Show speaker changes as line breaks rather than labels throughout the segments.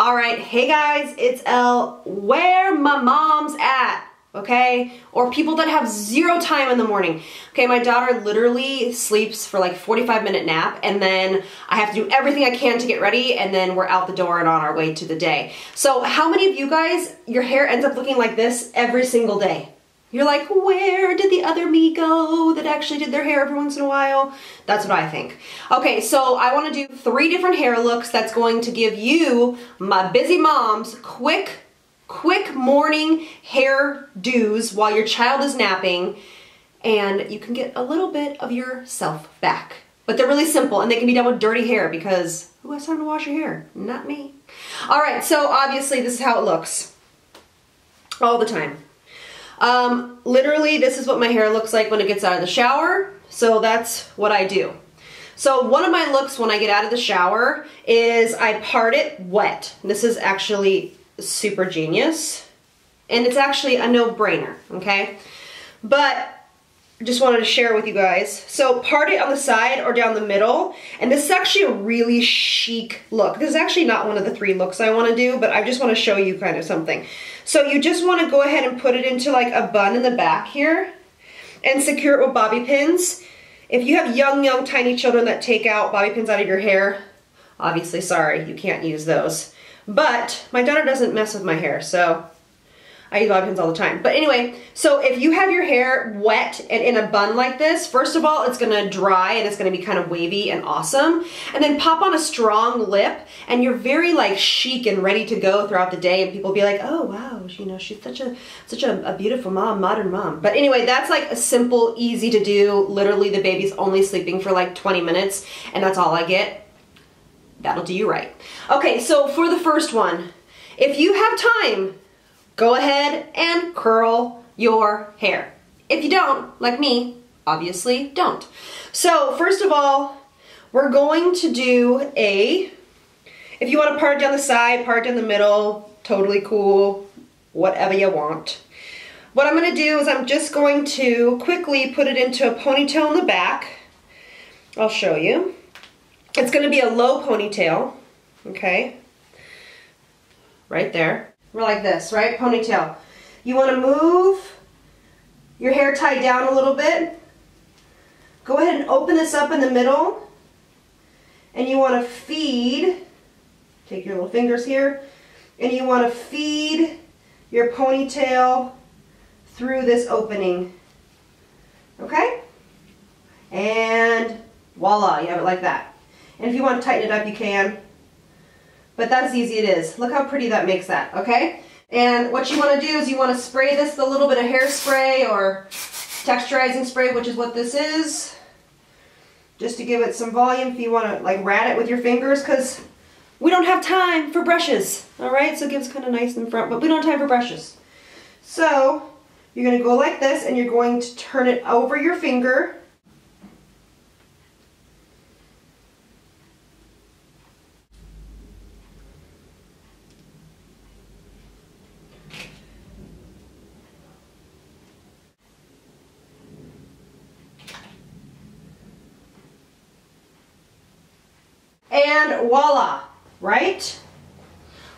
All right, hey guys, it's Elle. Where my mom's at, okay? Or people that have zero time in the morning. Okay, my daughter literally sleeps for like 45-minute nap, and then I have to do everything I can to get ready, and then we're out the door and on our way to the day. So how many of you guys, your hair ends up looking like this every single day? You're like, where did the other me go that actually did their hair every once in a while? That's what I think. Okay, so I want to do 3 different hair looks that's going to give you, my busy moms, quick morning hair do's while your child is napping, and you can get a little bit of yourself back. But they're really simple, and they can be done with dirty hair because who has time to wash your hair? Not me. All right, so obviously this is how it looks all the time. Literally, this is what my hair looks like when it gets out of the shower, so that's what I do. So one of my looks when I get out of the shower is I part it wet. This is actually super genius, and it's actually a no-brainer, okay? But just wanted to share with you guys. So part it on the side or down the middle, and this is actually a really chic look. This is actually not one of the 3 looks I want to do, but I just want to show you kind of something. So you just want to go ahead and put it into like a bun in the back here and secure it with bobby pins. If you have young, tiny children that take out bobby pins out of your hair, obviously, sorry, you can't use those. But my daughter doesn't mess with my hair, so I use bobby pins all the time. But anyway, so if you have your hair wet and in a bun like this, first of all, it's gonna dry and it's gonna be kind of wavy and awesome. And then pop on a strong lip and you're very like chic and ready to go throughout the day, and people will be like, oh wow, you know, she's such a beautiful mom, modern mom. But anyway, that's like a simple, easy to do. Literally the baby's only sleeping for like 20 minutes and that's all I get. That'll do you right. Okay, so for the first one, if you have time, go ahead and curl your hair. If you don't, like me, obviously don't. So first of all, we're going to do if you want to part it down the side, part it down the middle, totally cool, whatever you want. What I'm going to do is I'm just going to quickly put it into a ponytail in the back. I'll show you. It's going to be a low ponytail, okay, right there. We're like this, right? Ponytail. You want to move your hair tied down a little bit. Go ahead and open this up in the middle. And you want to feed, take your little fingers here, and you want to feed your ponytail through this opening. Okay? And voila, you have it like that. And if you want to tighten it up, you can. But that's as easy it is. Look how pretty that makes that, okay? And what you want to do is you want to spray this with a little bit of hairspray or texturizing spray, which is what this is, just to give it some volume if you want to like rat it with your fingers, because we don't have time for brushes, all right? So it gives kind of nice in front, but we don't have time for brushes. So you're going to go like this, and you're going to turn it over your finger. And voila, right?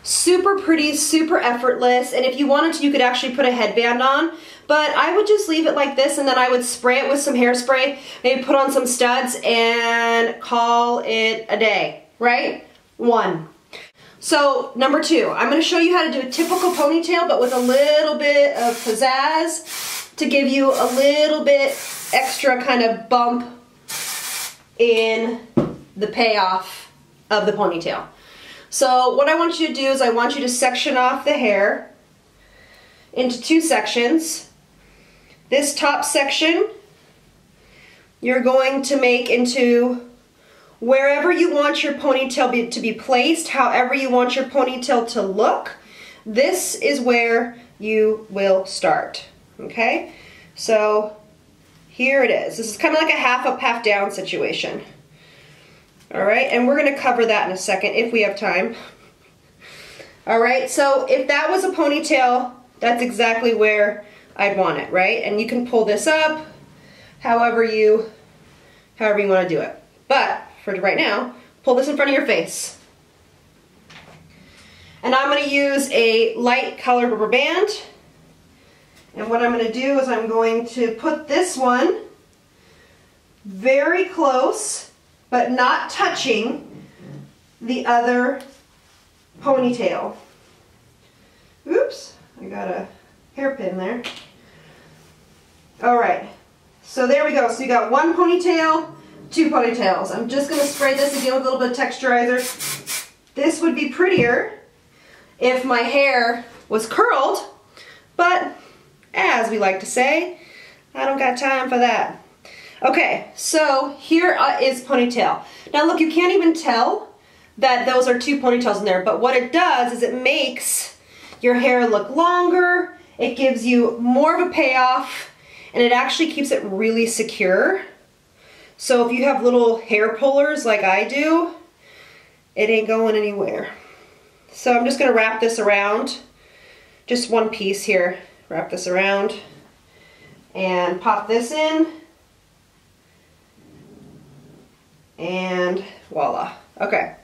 Super pretty, super effortless, and if you wanted to, you could actually put a headband on, but I would just leave it like this, and then I would spray it with some hairspray, maybe put on some studs, and call it a day, right? 1. So, number 2, I'm going to show you how to do a typical ponytail, but with a little bit of pizzazz to give you a little bit extra kind of bump in the payoff of the ponytail. So what I want you to do is I want you to section off the hair into 2 sections. This top section you're going to make into wherever you want your ponytail to be placed, however you want your ponytail to look. This is where you will start, okay? So here it is. This is kind of like a half up, half down situation. All right, and we're going to cover that in a second if we have time. All right, so if that was a ponytail, that's exactly where I'd want it, right? And you can pull this up however you want to do it. But for right now, pull this in front of your face. And I'm going to use a light colored rubber band. And what I'm going to do is I'm going to put this one very close, but not touching the other ponytail. Oops, I got a hairpin there. All right, so there we go. So you got one ponytail, two ponytails. I'm just going to spray this again with a little bit of texturizer. This would be prettier if my hair was curled, but as we like to say, I don't got time for that. Okay, so here is ponytail. Now look, you can't even tell that those are two ponytails in there, but what it does is it makes your hair look longer, it gives you more of a payoff, and it actually keeps it really secure. So if you have little hair pullers like I do, it ain't going anywhere. So I'm just gonna wrap this around, just one piece here. Wrap this around and pop this in, and voila. Okay,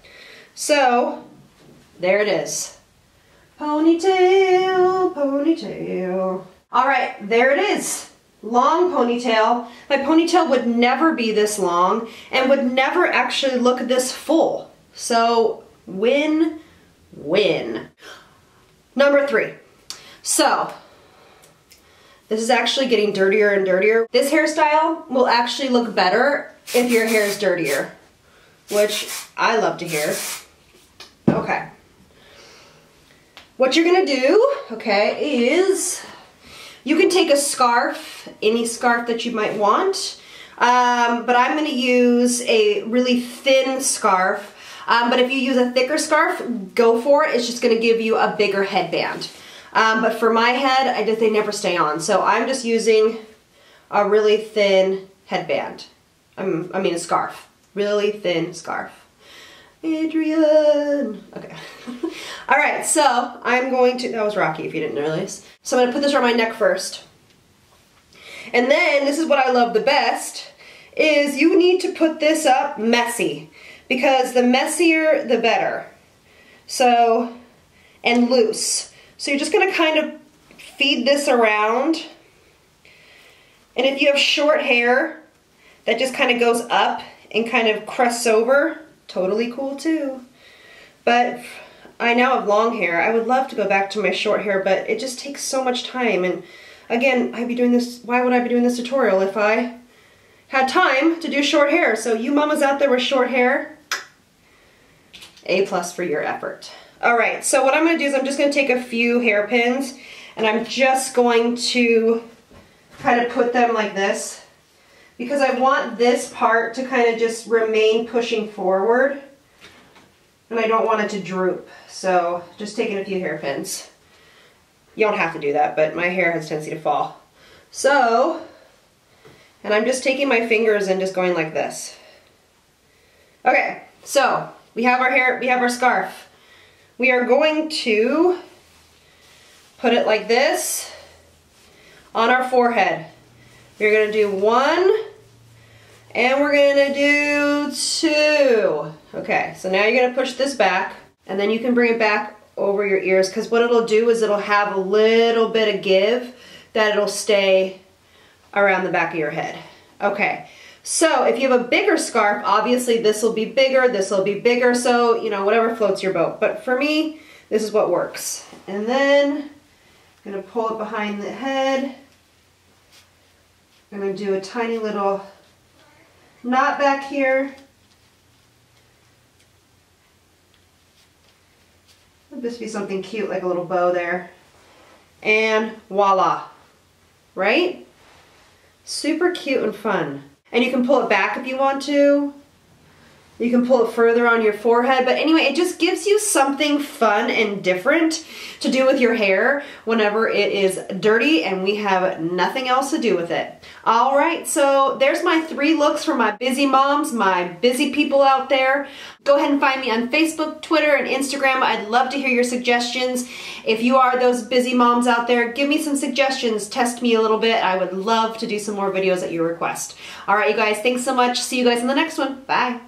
so there it is. Ponytail, ponytail. All right, there it is. Long ponytail. My ponytail would never be this long and would never actually look this full. So win, win. Number 3. So this is actually getting dirtier and dirtier. This hairstyle will actually look better if your hair is dirtier, which I love to hear. Okay. What you're gonna do, okay, is you can take a scarf, any scarf that you might want, but I'm gonna use a really thin scarf. But if you use a thicker scarf, go for it. It's just gonna give you a bigger headband. But for my head, they never stay on. So I'm just using a really thin headband. I mean a scarf. Really thin scarf. Adrian. Okay. All right, so I'm going to, that was Rocky if you didn't realize. So I'm gonna put this around my neck first. And then, this is what I love the best, is you need to put this up messy. Because the messier, the better. So, and loose. So you're just gonna kind of feed this around. And if you have short hair that just kind of goes up and kind of crusts over, totally cool too. But I now have long hair. I would love to go back to my short hair, but it just takes so much time. And again, I'd be doing this, why would I be doing this tutorial if I had time to do short hair? So you mamas out there with short hair, A+ for your effort. All right, so what I'm gonna do is I'm just gonna take a few hairpins and I'm just going to kind of put them like this because I want this part to kind of just remain pushing forward and I don't want it to droop. So just taking a few hairpins. You don't have to do that, but my hair has a tendency to fall. So, and I'm just taking my fingers and just going like this. Okay, so we have our hair, we have our scarf. We are going to put it like this on our forehead. We're gonna do 1 and we're gonna do 2. Okay, so now you're gonna push this back and then you can bring it back over your ears because what it'll do is it'll have a little bit of give that it'll stay around the back of your head. Okay, so if you have a bigger scarf, obviously this will be bigger, so you know, whatever floats your boat. But for me, this is what works. And then I'm gonna pull it behind the head. I'm gonna do a tiny little knot back here. Would this be something cute, like a little bow there? And voila, right? Super cute and fun. And you can pull it back if you want to. You can pull it further on your forehead. But anyway, it just gives you something fun and different to do with your hair whenever it is dirty and we have nothing else to do with it. All right, so there's my 3 looks for my busy moms, my busy people out there. Go ahead and find me on Facebook, Twitter, and Instagram. I'd love to hear your suggestions. If you are those busy moms out there, give me some suggestions, test me a little bit. I would love to do some more videos at your request. All right, you guys, thanks so much. See you guys in the next one. Bye.